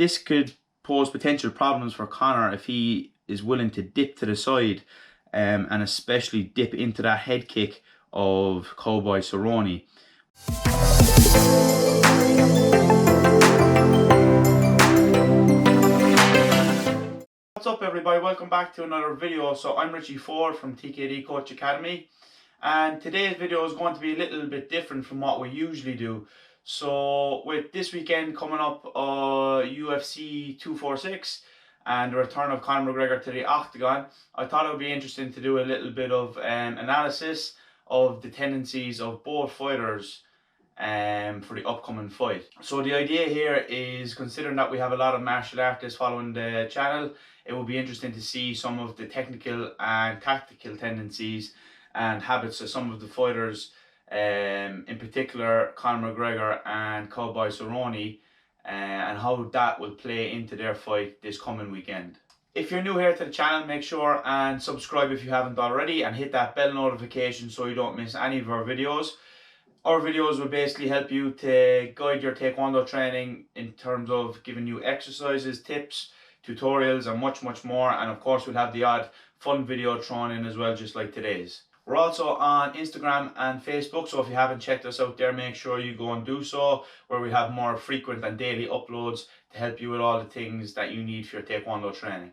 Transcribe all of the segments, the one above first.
this could pose potential problems for Conor if he is willing to dip to the side and especially dip into that head kick of Cowboy Cerrone. What's up everybody, welcome back to another video. So I'm Richie Ford from TKDCoach Academy, and today's video is going to be a little bit different from what we usually do. So with this weekend coming up, UFC 246 and the return of Conor McGregor to the octagon, I thought it would be interesting to do a little bit of analysis of the tendencies of both fighters for the upcoming fight. So the idea here is, considering that we have a lot of martial artists following the channel, it will be interesting to see some of the technical and tactical tendencies and habits of some of the fighters, in particular Conor McGregor and Cowboy Cerrone, and how that will play into their fight this coming weekend. If you're new here to the channel, make sure and subscribe if you haven't already, and hit that bell notification so you don't miss any of our videos. Our videos will basically help you to guide your Taekwondo training in terms of giving you exercises, tips, tutorials and much more, and of course we'll have the odd fun video thrown in as well, just like today's. We're also on Instagram and Facebook, so if you haven't checked us out there, make sure you go and do so, where we have more frequent and daily uploads to help you with all the things that you need for your Taekwondo training.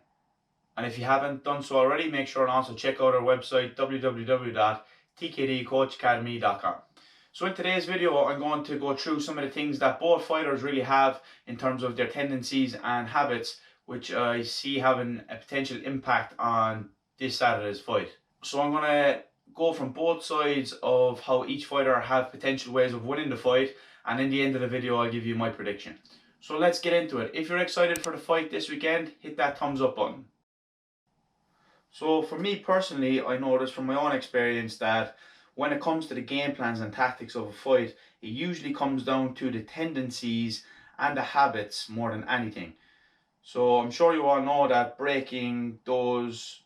And if you haven't done so already, make sure and also check out our website www.TKDCoachAcademy.com. So in today's video, I'm going to go through some of the things that both fighters really have in terms of their tendencies and habits, which I see having a potential impact on this Saturday's fight. So I'm going to go from both sides of how each fighter have potential ways of winning the fight, and in the end of the video I'll give you my prediction. So let's get into it. If you're excited for the fight this weekend, hit that thumbs up button. So for me personally, I noticed from my own experience that when it comes to the game plans and tactics of a fight, it usually comes down to the tendencies and the habits more than anything. So I'm sure you all know that breaking those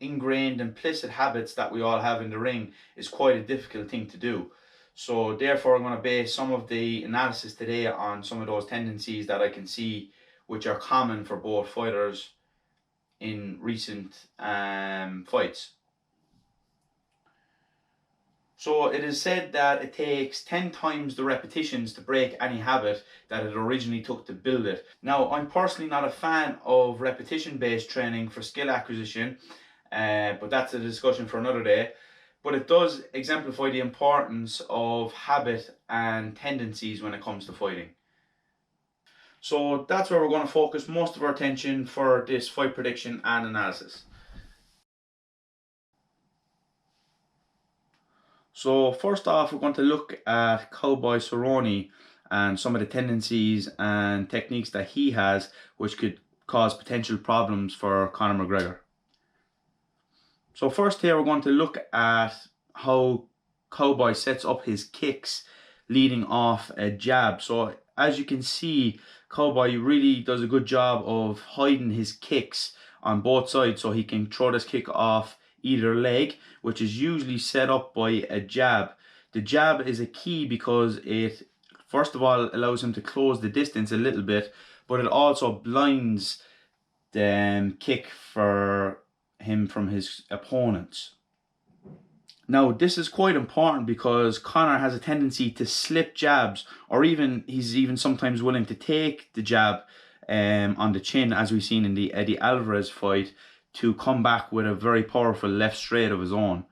ingrained implicit habits that we all have in the ring is quite a difficult thing to do. So therefore I'm going to base some of the analysis today on some of those tendencies that I can see which are common for both fighters in recent fights. So it is said that it takes 10 times the repetitions to break any habit that it originally took to build it. Now, I'm personally not a fan of repetition-based training for skill acquisition, but that's a discussion for another day. But it does exemplify the importance of habit and tendencies when it comes to fighting. So that's where we're going to focus most of our attention for this fight prediction and analysis. So first off, we're going to look at Cowboy Cerrone and some of the tendencies and techniques that he has which could cause potential problems for Conor McGregor. So first here we're going to look at how Cowboy sets up his kicks leading off a jab. So as you can see, Cowboy really does a good job of hiding his kicks on both sides so he can throw this kick off either leg, which is usually set up by a jab. The jab is a key because it first of all allows him to close the distance a little bit, but it also blinds the kick for him from his opponents. Now this is quite important because Conor has a tendency to slip jabs, or he's even sometimes willing to take the jab on the chin, as we've seen in the Eddie Alvarez fight, to come back with a very powerful left straight of his own.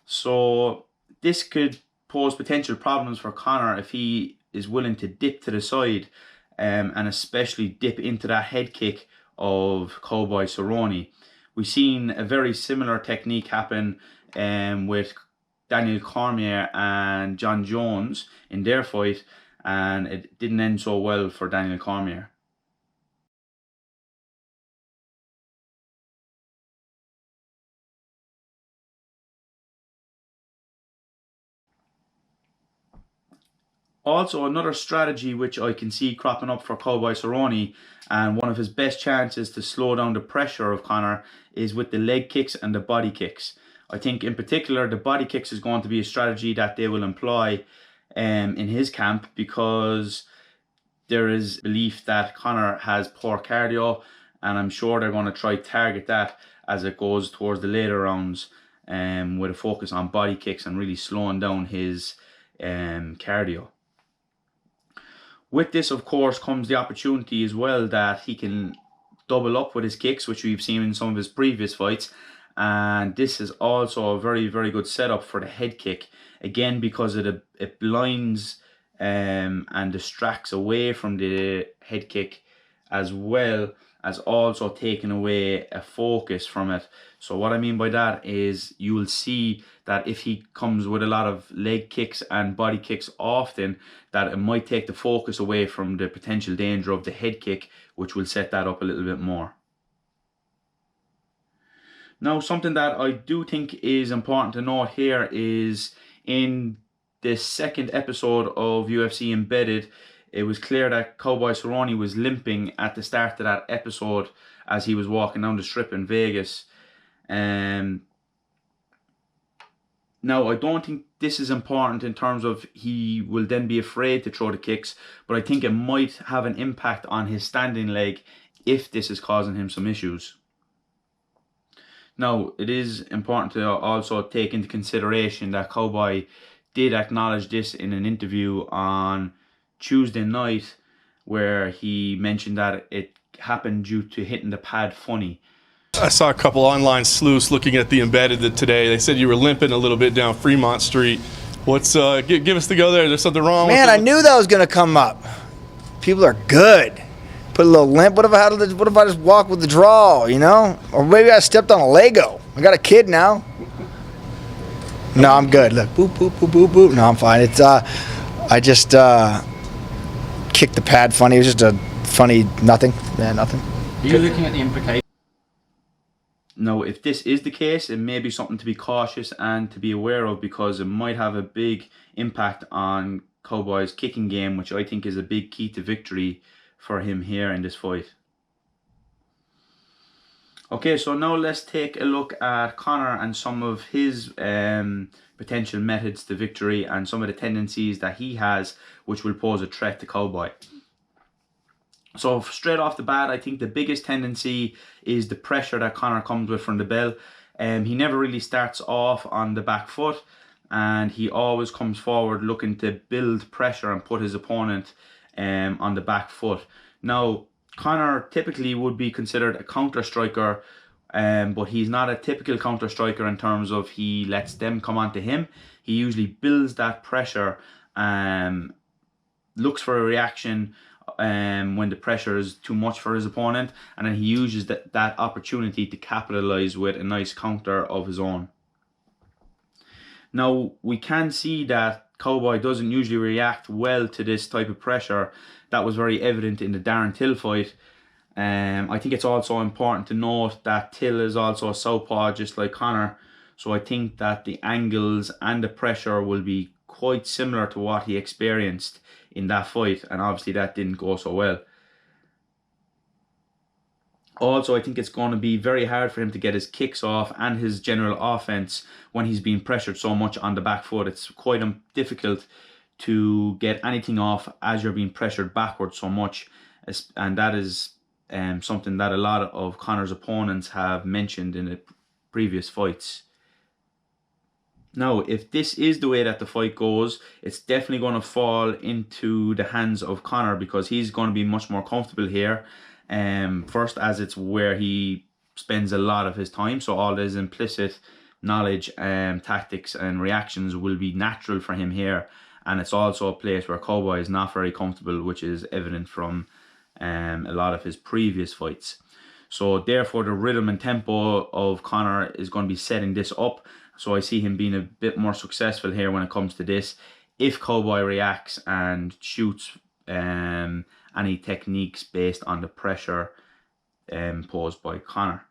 So this could pose potential problems for Conor if he is willing to dip to the side and especially dip into that head kick of Cowboy Cerrone. We've seen a very similar technique happen with Daniel Cormier and John Jones in their fight, and it didn't end so well for Daniel Cormier. Also, another strategy which I can see cropping up for Cowboy Cerrone, and one of his best chances to slow down the pressure of Conor, is with the leg kicks and the body kicks. I think in particular the body kicks is going to be a strategy that they will employ in his camp, because There is belief that Conor has poor cardio, and I'm sure they're going to try target that as it goes towards the later rounds, with a focus on body kicks and really slowing down his cardio. With this, of course, comes the opportunity as well that he can double up with his kicks, which we've seen in some of his previous fights. And this is also a very, very good setup for the head kick. Again, because it blinds and distracts away from the head kick, as well as also taking away a focus from it. So what I mean by that is you will see that if he comes with a lot of leg kicks and body kicks often, that it might take the focus away from the potential danger of the head kick, which will set that up a little bit more. Now, something that I do think is important to note here is in the second episode of UFC Embedded, it was clear that Cowboy Cerrone was limping at the start of that episode as he was walking down the strip in Vegas. Now, I don't think this is important in terms of he will then be afraid to throw the kicks, but I think it might have an impact on his standing leg if this is causing him some issues. Now, it is important to also take into consideration that Cowboy did acknowledge this in an interview on Tuesday night, where he mentioned that it happened due to hitting the pad funny. I saw a couple online sleuths looking at the Embedded today. They said you were limping a little bit down Fremont Street. What's give us the go there? There's something wrong with Man, I knew that was going to come up. People are good. Put a little limp. What if I just walk with the draw, you know? Or maybe I stepped on a Lego. I got a kid now. No, I'm good. Look, boop, boop, boop, boop, boop. No, I'm fine. It's I just kicked the pad funny. It was just a funny nothing. Yeah, nothing. Are you looking at the implications? Now, if this is the case, it may be something to be cautious and to be aware of, because it might have a big impact on Cowboy's kicking game, which I think is a big key to victory for him here in this fight. Okay, so now let's take a look at Conor and some of his potential methods to victory and some of the tendencies that he has which will pose a threat to Cowboy. So straight off the bat, I think the biggest tendency is the pressure that Conor comes with from the bell. He never really starts off on the back foot, and he always comes forward looking to build pressure and put his opponent on the back foot. Now, Conor typically would be considered a counter striker, but he's not a typical counter striker in terms of he lets them come onto him. He usually builds that pressure, looks for a reaction when the pressure is too much for his opponent, and then he uses that opportunity to capitalize with a nice counter of his own. Now, we can see that Cowboy doesn't usually react well to this type of pressure. That was very evident in the Darren Till fight. I think it's also important to note that Till is also a southpaw just like Conor, so I think that the angles and the pressure will be quite similar to what he experienced in that fight, and obviously that didn't go so well. Also, I think it's going to be very hard for him to get his kicks off and his general offense when he's being pressured so much on the back foot. It's quite difficult to get anything off as you're being pressured backwards so much, and that is something that a lot of Conor's opponents have mentioned in the previous fights. Now, if this is the way that the fight goes, it's definitely going to fall into the hands of Conor, because he's going to be much more comfortable here. First, as it's where he spends a lot of his time, so all his implicit knowledge, tactics and reactions will be natural for him here. And it's also a place where Cowboy is not very comfortable, which is evident from a lot of his previous fights. So therefore, the rhythm and tempo of Conor is going to be setting this up. So I see him being a bit more successful here when it comes to this, if Cowboy reacts and shoots any techniques based on the pressure posed by Conor.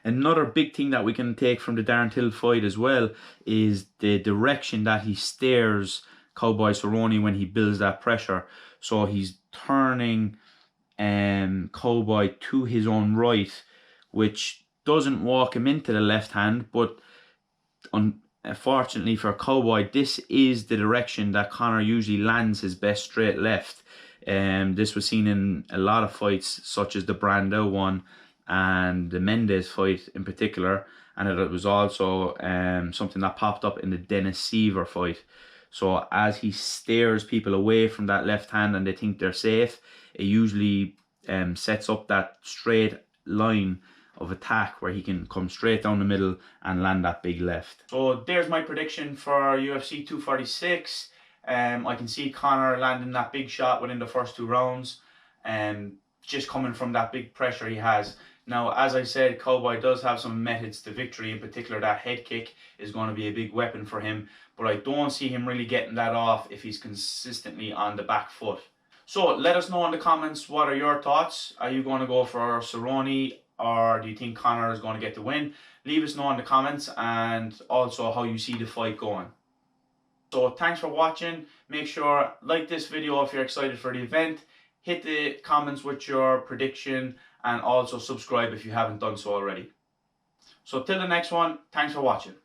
Another big thing that we can take from the Darren Till fight as well is the direction that he steers Cowboy Cerrone when he builds that pressure. So he's turning Cowboy to his own right, which doesn't walk him into the left hand, but Fortunately for Cowboy, this is the direction that Conor usually lands his best straight left. This was seen in a lot of fights, such as the Brando one and the Mendes fight in particular, and it was also something that popped up in the Dennis Seaver fight. So as he steers people away from that left hand and they think they're safe, it usually sets up that straight line of attack where he can come straight down the middle and land that big left. So there's my prediction for UFC 246. I can see Conor landing that big shot within the first 2 rounds, just coming from that big pressure he has. Now, as I said, Cowboy does have some methods to victory. In particular, that head kick is going to be a big weapon for him, but I don't see him really getting that off if he's consistently on the back foot. So let us know in the comments, what are your thoughts? Are you going to go for Cerone, or do you think Conor is going to get the win? Leave us know in the comments, and also how you see the fight going. So thanks for watching. Make sure like this video if you're excited for the event. Hit the comments with your prediction, and also subscribe if you haven't done so already. So till the next one, thanks for watching.